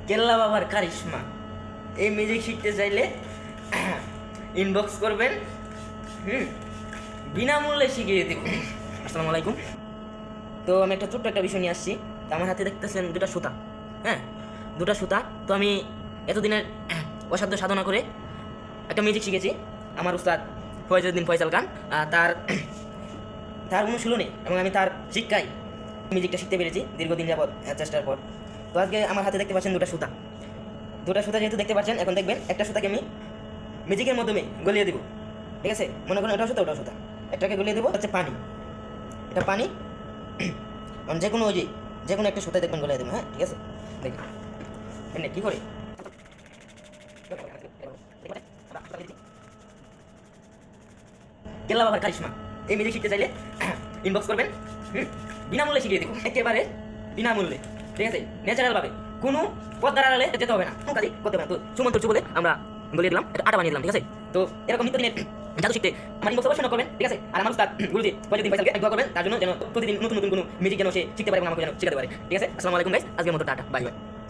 কেল্লা বাবার কারিশমা। এই মিউজিক শিখতে চাইলে ইনবক্স করবেন, বিনামূল্যে শিখিয়ে দেব। আসসালামু আলাইকুম। তো আমি একটা ছোট্ট একটা বিষয় নিয়ে আসছি। তো আমার হাতে দেখতেছেন দুটা সুতা, হ্যাঁ, দুটা সুতা। তো আমি এতদিনের অসাধ্য সাধনা করে একটা মিউজিক শিখেছি। আমার উস্তাদ ফয়জুদ্দিন ফয়সাল খান তার তার অনুশীলনে এবং আমি তার শিক্ষায় মিউজিকটা শিখতে পেরেছি দীর্ঘদিন যাবৎ চেষ্টার পর। তো আজকে আমার হাতে দেখতে পাচ্ছেন দুটা সুতা। দুটা সুতা যেহেতু দেখতে পাচ্ছেন, এখন দেখবেন একটা সুতাকে আমি মিউজিকের মাধ্যমে গলিয়ে দেবো। ঠিক আছে, মনে করেন ওটা সুতা ওটা সুতা, একটাকে গলিয়ে দেবো হচ্ছে পানি। এটা পানি, যে কোনো ওই যে কোনো একটা সুতায় দেখবেন গলিয়ে দেবো। হ্যাঁ, ঠিক আছে, দেখবেন এমনি কী করে। কেল্লা বাবার কারিশমা। এই মিউজিক শিখতে চাইলে ইনবক্স করবেন, বিনামূল্যে শিখিয়ে দেবো, একেবারে বিনামূল্যে। ঠিক আছে, ন্যাচারাল ভাবে, কোনো পদ্মার আড়ালে যেতে হবে না, কোনো কাজই করতে হবে না। তো সুমন্ত বলে আমরা গলিয়ে দিলাম, একটা আটা বানিয়ে দিলাম। ঠিক আছে, তো এরকম নিত্যদিনের জাদু শিখতে আমার ইনবক্স অবশ্যই করবেন। ঠিক আছে, আর আমার উস্তাদ গুরুজি ফয়জুদ্দিন ফয়সালকে দোয়া করবেন তার জন্য, যেন প্রতিদিন নতুন নতুন কোনো মিউজিক যেন সে শিখতে পারে এবং আমাকে যেন শেখাতে পারে। ঠিক আছে, আসসালামু আলাইকুম গাইস, আজকের মতো টাটা, বাই বাই।